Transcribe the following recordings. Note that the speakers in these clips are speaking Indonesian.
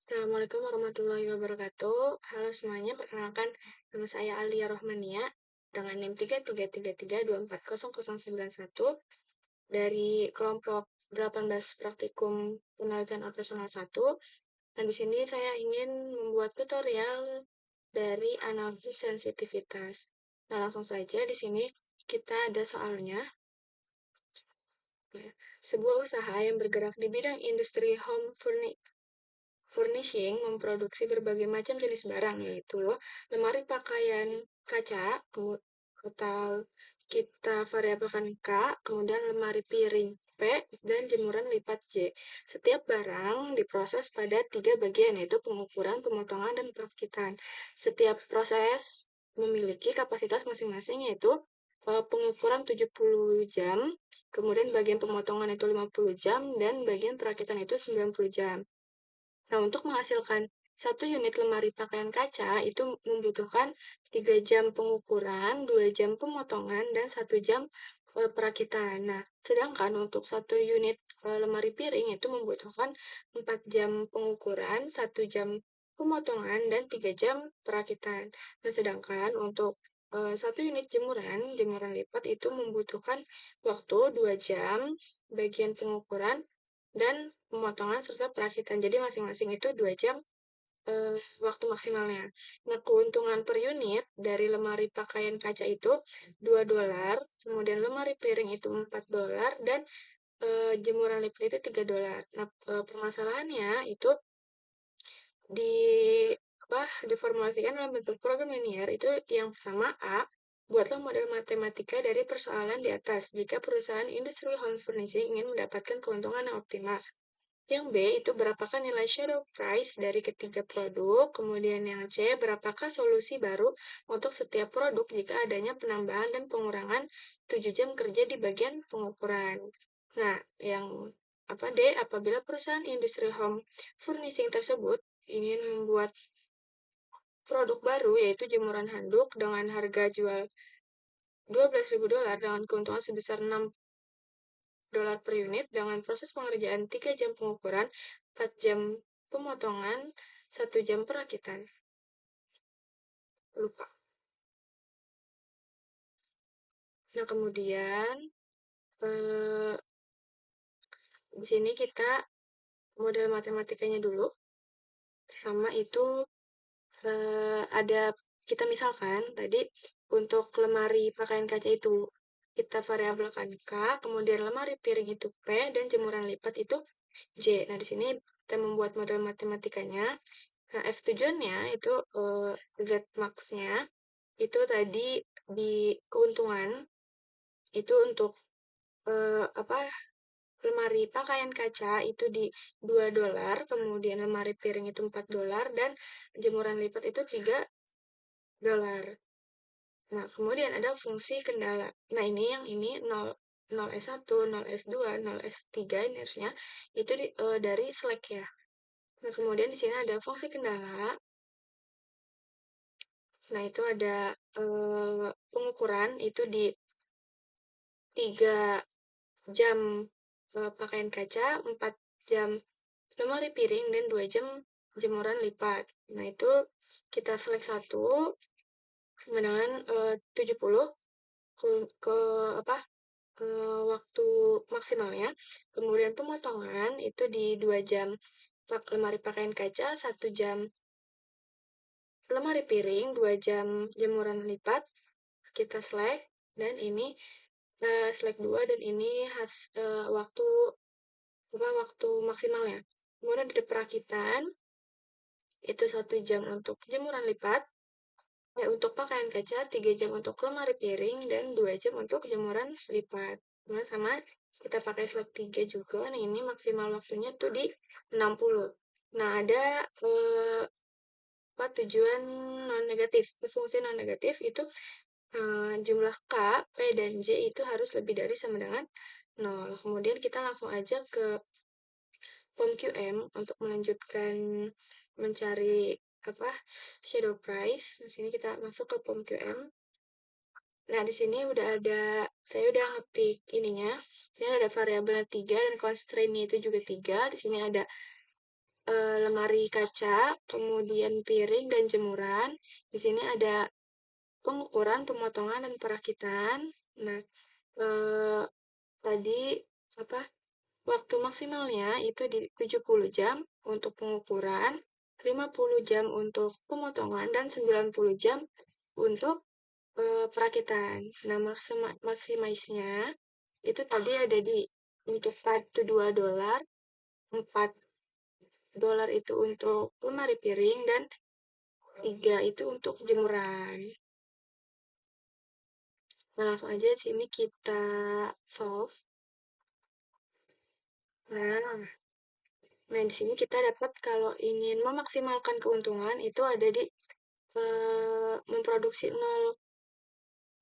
Assalamualaikum warahmatullahi wabarakatuh. Halo semuanya, perkenalkan nama saya Alia Rohmania dengan NIM 333324091 dari kelompok 18 Praktikum Penelitian Operasional 1. Dan di sini saya ingin membuat tutorial dari analisis sensitivitas. Nah, langsung saja di sini kita ada soalnya. Ya, sebuah usaha yang bergerak di bidang industri home furnishing memproduksi berbagai macam jenis barang, yaitu lemari pakaian kaca, atau kita variabelkan K, kemudian lemari piring P, dan jemuran lipat J. Setiap barang diproses pada 3 bagian, yaitu pengukuran, pemotongan, dan perakitan. Setiap proses memiliki kapasitas masing-masing, yaitu pengukuran 70 jam, kemudian bagian pemotongan itu 50 jam, dan bagian perakitan itu 90 jam. Nah, untuk menghasilkan 1 unit lemari pakaian kaca itu membutuhkan 3 jam pengukuran, 2 jam pemotongan, dan 1 jam perakitan. Nah, sedangkan untuk 1 unit lemari piring itu membutuhkan 4 jam pengukuran, 1 jam pemotongan, dan 3 jam perakitan. Nah, sedangkan untuk 1 unit jemuran lipat itu membutuhkan waktu 2 jam, bagian pengukuran, dan pemotongan serta perakitan. Jadi masing-masing itu 2 jam waktu maksimalnya. Nah, keuntungan per unit dari lemari pakaian kaca itu $2, kemudian lemari piring itu $4, dan jemuran lipat itu $3. Nah, permasalahannya itu di diformulasikan dalam bentuk program linear itu yang pertama A. Buatlah model matematika dari persoalan di atas jika perusahaan industri home furnishing ingin mendapatkan keuntungan yang optimal. Yang B itu berapakah nilai shadow price dari ketiga produk, kemudian yang C berapakah solusi baru untuk setiap produk jika adanya penambahan dan pengurangan 7 jam kerja di bagian pengukuran. Nah, yang D, apabila perusahaan industri home furnishing tersebut ingin membuat produk baru yaitu jemuran handuk dengan harga jual $12.000 dengan keuntungan sebesar $6 per unit dengan proses pengerjaan 3 jam pengukuran, 4 jam pemotongan, 1 jam perakitan. Lupa. Nah, kemudian di sini kita model matematikanya dulu. Pertama itu ada kita misalkan tadi untuk lemari pakaian kaca itu kita variabelkan K, kemudian lemari piring itu P, dan jemuran lipat itu J. Nah, di sini kita membuat model matematikanya. Nah, F tujuannya itu Z max-nya itu tadi di keuntungan itu untuk lemari pakaian kaca itu di $2, kemudian lemari piring itu $4, dan jemuran lipat itu $3. Nah, kemudian ada fungsi kendala. Nah, ini 0S1, 0S2, 0S3 ini harusnya itu dari Slack ya. Nah, kemudian di sini ada fungsi kendala. Nah, itu ada pengukuran itu di 3 jam pakaian kaca, 4 jam lemari piring, dan 2 jam jemuran lipat. Nah, itu kita select satu dengan 70 ke waktu maksimalnya. Kemudian pemotongan itu di 2 jam lemari pakaian kaca, 1 jam lemari piring, 2 jam jemuran lipat. Kita select, dan ini select 2, dan ini waktu maksimalnya. Kemudian di perakitan itu 1 jam untuk jemuran lipat, untuk pakaian kaca, 3 jam untuk lemari piring, dan 2 jam untuk jemuran lipat. Kemudian sama kita pakai slot 3 juga. Nah, ini maksimal waktunya tuh di 60. Nah, ada tujuan non-negatif. Fungsi non-negatif itu jumlah K, P, dan J itu harus lebih dari sama dengan 0. Kemudian kita langsung aja ke POM-QM untuk melanjutkan mencari shadow price. Di sini kita masuk ke POM-QM. Nah, di sini saya udah ngetik ininya. Di sini ada variabel 3 dan constraint-nya itu juga 3. Di sini ada lemari kaca, kemudian piring dan jemuran. Di sini ada pengukuran, pemotongan, dan perakitan. Nah, eh, tadi apa waktu maksimalnya itu di 70 jam untuk pengukuran, 50 jam untuk pemotongan, dan 90 jam untuk perakitan. Nah, maksimisnya itu tadi ada di untuk part $2, $4 itu untuk lemari piring, dan 3 itu untuk jemuran. Nah, langsung aja di sini kita solve. Nah, di sini kita dapat kalau ingin memaksimalkan keuntungan itu ada di memproduksi 0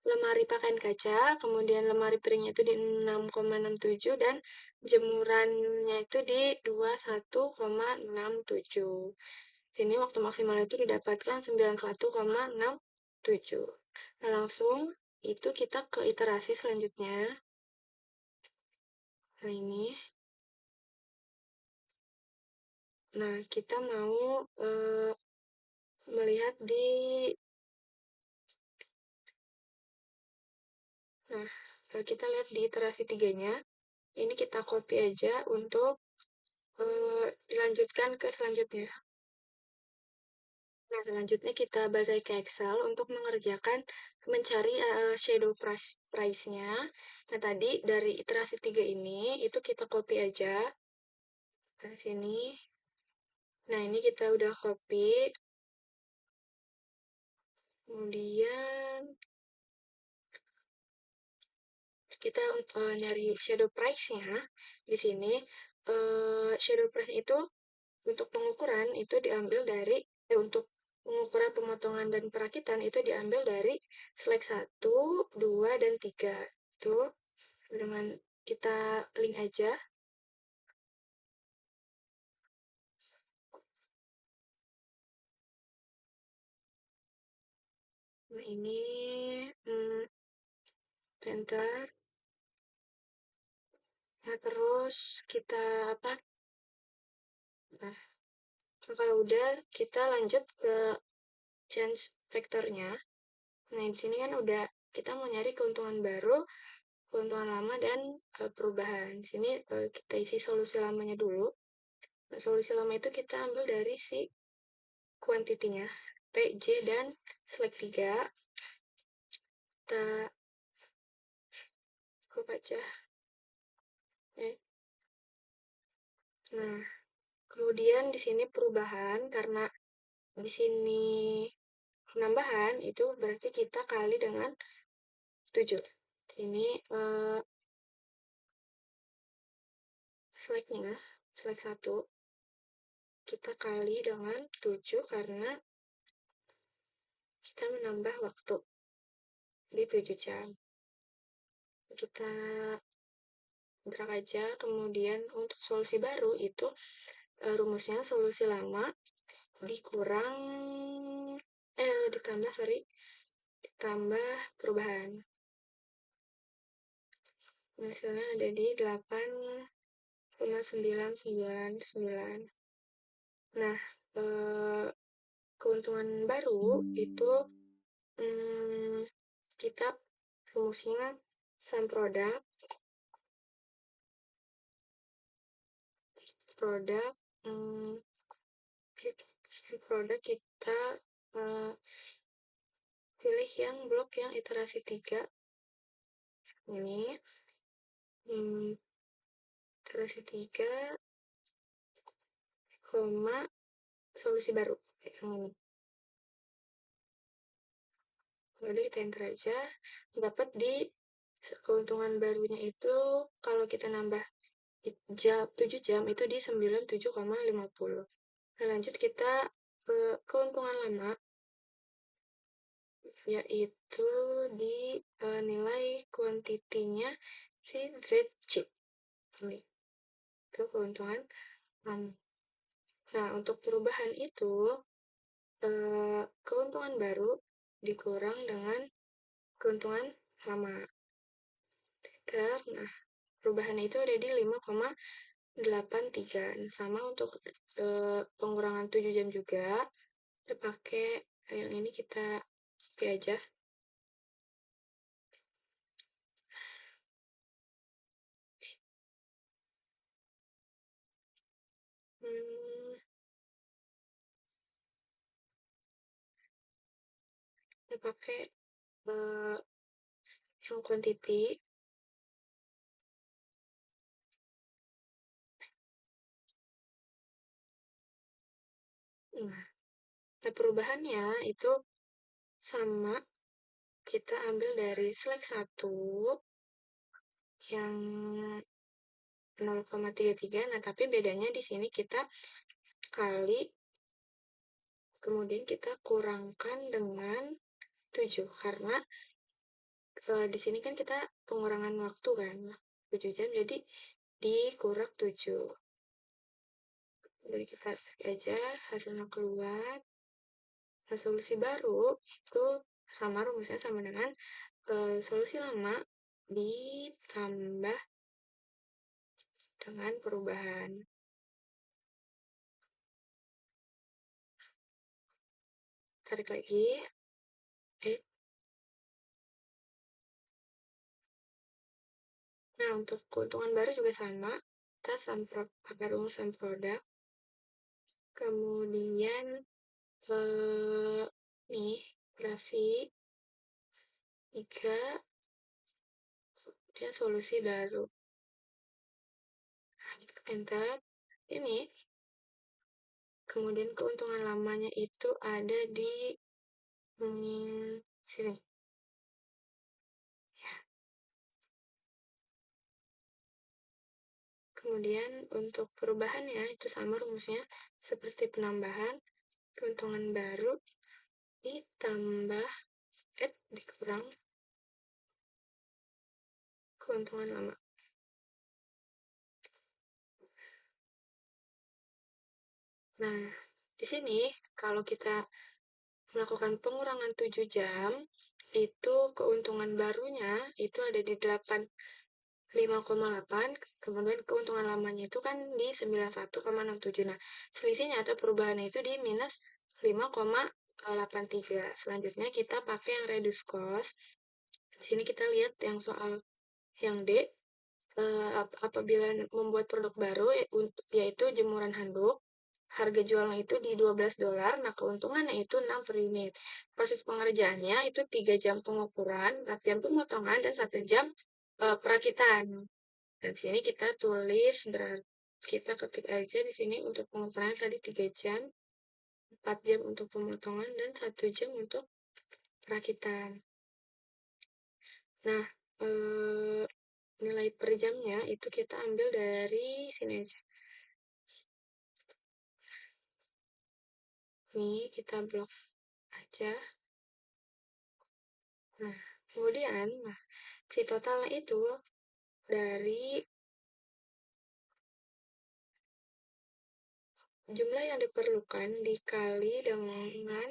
lemari pakaian kaca, kemudian lemari piringnya itu di 6,67 dan jemurannya itu di 21,67. Sini waktu maksimal itu didapatkan 91,67. Nah, langsung itu kita ke iterasi selanjutnya. Nah, ini. Nah, kita mau melihat di Nah, kita lihat di iterasi 3-nya. Ini kita copy aja untuk dilanjutkan ke selanjutnya. Nah, selanjutnya kita balik ke Excel untuk mencari shadow price-nya. Nah, tadi dari iterasi 3 ini, itu kita copy aja. Nah, sini. Nah, ini kita udah copy. Kemudian, kita nyari shadow price-nya. Di sini, shadow price itu untuk pengukuran itu diambil dari untuk pengukuran pemotongan dan perakitan itu diambil dari slide 1, 2, dan 3. Itu dengan kita link aja. Nah, ini enter. Nah, terus kita apa? Nah, kalau udah kita lanjut ke change vektornya. Nah, di sini kan udah kita mau nyari keuntungan baru, keuntungan lama, dan perubahan. Di sini kita isi solusi lamanya dulu. Nah, solusi lama itu kita ambil dari si kuantitinya, P, J, dan select 3. Kita baca. Nah, kemudian di sini perubahan, karena di sini penambahan, itu berarti kita kali dengan 7. Ini select-nya, select 1, kita kali dengan 7 karena kita menambah waktu di 7 jam. Kita drag aja, kemudian untuk solusi baru itu rumusnya solusi lama dikurang ditambah perubahan. Hasilnya ada di 8,999. Nah, keuntungan baru itu kita rumusnya sum produk kita pilih yang blok yang iterasi 3 ini, iterasi 3 koma solusi baru yang ini. Lalu kita enter aja, dapat di keuntungan barunya itu kalau kita nambah 7 jam itu di 97,50. Nah, lanjut kita ke keuntungan lama, yaitu di nilai kuantitinya si ZC. Ini itu keuntungan lama. Nah, untuk perubahan itu keuntungan baru dikurang dengan keuntungan lama. Nah, perubahannya itu ada di 8,3. Sama untuk pengurangan 7 jam juga. Kita pakai yang ini, kita copy aja. Hmm, kita pakai yang quantity. Nah, perubahannya itu sama, kita ambil dari slack 1 yang 0,33. Nah, tapi bedanya di sini kita kali, kemudian kita kurangkan dengan 7 karena di sini kan kita pengurangan waktu kan, 7 jam, jadi dikurang 7. Jadi kita cek aja, hasilnya keluar. Nah, solusi baru itu sama, rumusnya sama dengan solusi lama ditambah dengan perubahan. Tarik lagi. Nah, untuk keuntungan baru juga sama. Kita pakai rumus sum produk. Kemudian nih, operasi 3, kemudian solusi baru. Nah, kita enter. Ini, kemudian keuntungan lamanya itu ada di sini. Ya. Kemudian untuk perubahannya itu sama rumusnya seperti penambahan, keuntungan baru ditambah dikurang keuntungan lama. Nah, di sini kalau kita melakukan pengurangan 7 jam, itu keuntungan barunya itu ada di 5,8, kemudian keuntungan lamanya itu kan di 91,67. Nah, selisihnya atau perubahannya itu di minus 5,83. Selanjutnya kita pakai yang reduce cost. Di sini kita lihat yang soal yang D, apabila membuat produk baru yaitu jemuran handuk, harga jualnya itu di $12. Nah, keuntungannya itu 6 per unit. Proses pengerjaannya itu 3 jam pengukuran, 4 jam pemotongan, dan 1 jam perakitan. Dan di sini kita tulis, berarti kita ketik aja di sini untuk pengukuran tadi 3 jam, 4 jam untuk pemotongan, dan 1 jam untuk perakitan. Nah, nilai per jamnya itu kita ambil dari sini aja. Nih, kita blok aja. Nah, kemudian, si totalnya itu dari jumlah yang diperlukan dikali dengan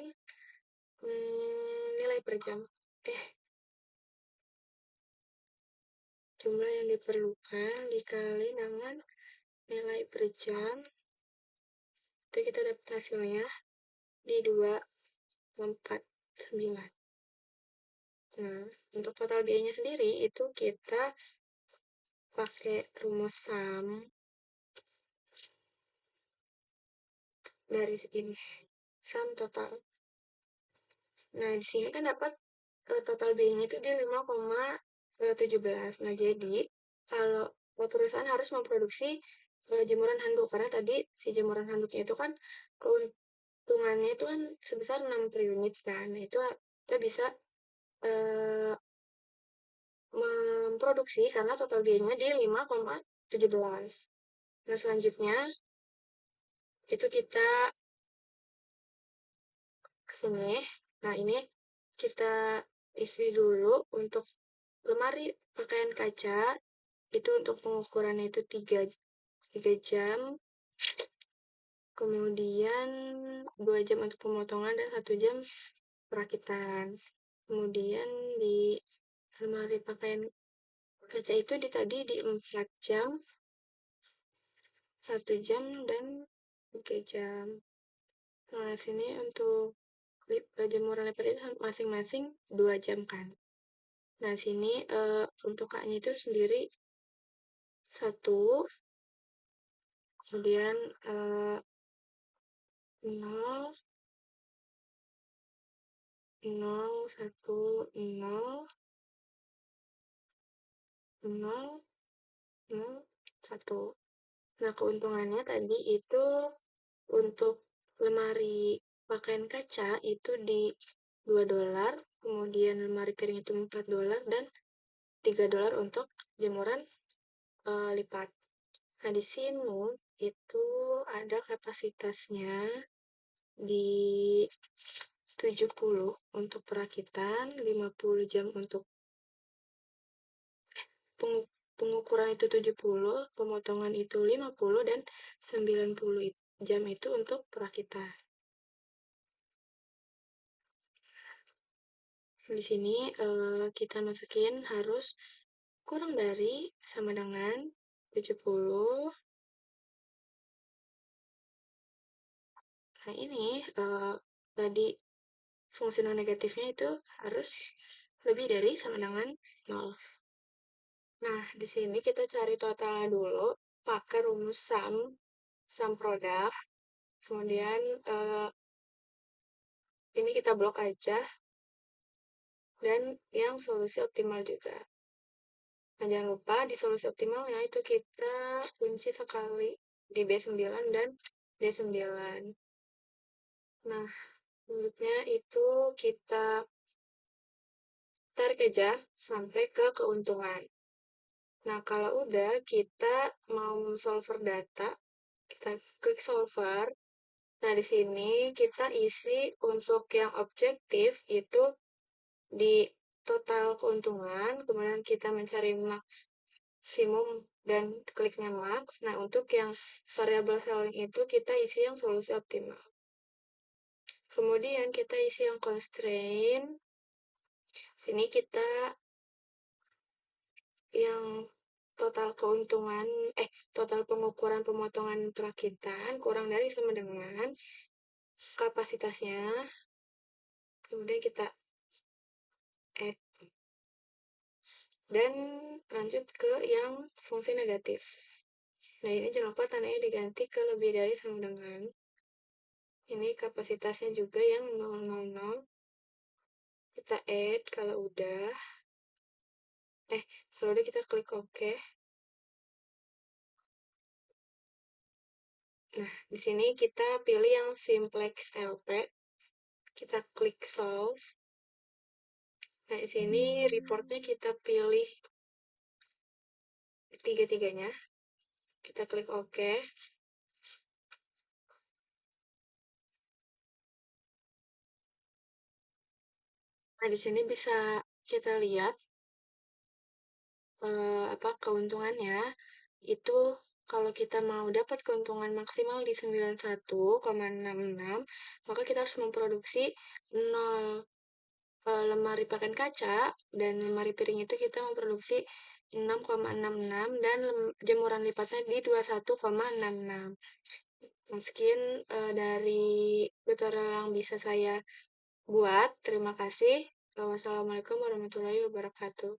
nilai per jam. Jumlah yang diperlukan dikali dengan nilai per jam, itu kita dapat hasilnya di 2,49. Nah, untuk total biayanya sendiri itu kita pakai rumus sum dari ini, sum total. Nah, di sini kan dapat total biayanya itu di 5,17. Nah, jadi kalau perusahaan harus memproduksi jemuran handuk, karena tadi si jemuran handuknya itu kan keuntungannya itu kan sebesar 6 per unit kan. Nah, itu kita bisa memproduksi karena total biayanya di 5,17. Nah, selanjutnya itu kita ke sini. Nah, ini kita isi dulu untuk lemari pakaian kaca. Itu untuk pengukurannya itu 3 jam. Kemudian 2 jam untuk pemotongan dan 1 jam perakitan. Kemudian di lemari pakaian kaca itu tadi di 4 jam 1 jam dan 3 jam. Nah, sini untuk jemuran lipat itu masing-masing 2 jam kan. Nah, sini untuk K-nya itu sendiri 1, kemudian 0, 0, 1, 0, 0, 0, 1. Nah, keuntungannya tadi itu untuk lemari pakaian kaca itu di $2, kemudian lemari piring itu $4, dan $3 untuk jemuran lipat. Nah, di sini itu ada kapasitasnya di 70 untuk perakitan, 50 jam untuk pengukuran itu 70, pemotongan itu 50, dan 90 jam itu untuk perakitan. Di sini kita masukin harus kurang dari sama dengan 70. Nah, ini tadi fungsi non negatifnya itu harus lebih dari sama dengan 0. Nah, di sini kita cari totalnya dulu pakai rumus sum produk. Kemudian ini kita blok aja, dan yang solusi optimal juga. Nah, jangan lupa di solusi optimalnya itu kita kunci sekali di B9 dan D9. Nah, selanjutnya itu kita tarik aja sampai ke keuntungan. Nah, kalau udah kita mau solver data, kita klik solver. Nah, di sini kita isi untuk yang objektif itu di total keuntungan, kemudian kita mencari maksimum dan kliknya max. Nah, untuk yang variabel selling itu kita isi yang solusi optimal. Kemudian kita isi yang constraint. Sini kita yang total keuntungan, total pengukuran pemotongan perakitan kurang dari sama dengan kapasitasnya. Kemudian kita add. Dan lanjut ke yang fungsi negatif. Nah, ini jangan lupa tandanya diganti ke lebih dari sama dengan. Ini kapasitasnya juga yang 000. Kita add kalau udah. Kalau udah kita klik OK. Nah, di sini kita pilih yang simplex LP. Kita klik solve. Nah, di sini reportnya kita pilih tiga-tiganya. Kita klik OK. Nah, di sini bisa kita lihat keuntungannya. Itu kalau kita mau dapat keuntungan maksimal di 91,66, maka kita harus memproduksi 0 lemari pakaian kaca, dan lemari piring itu kita memproduksi 6,66, dan jemuran lipatnya di 21,66. Mungkin dari tutorial yang bisa saya buat. Terima kasih. Wassalamualaikum warahmatullahi wabarakatuh.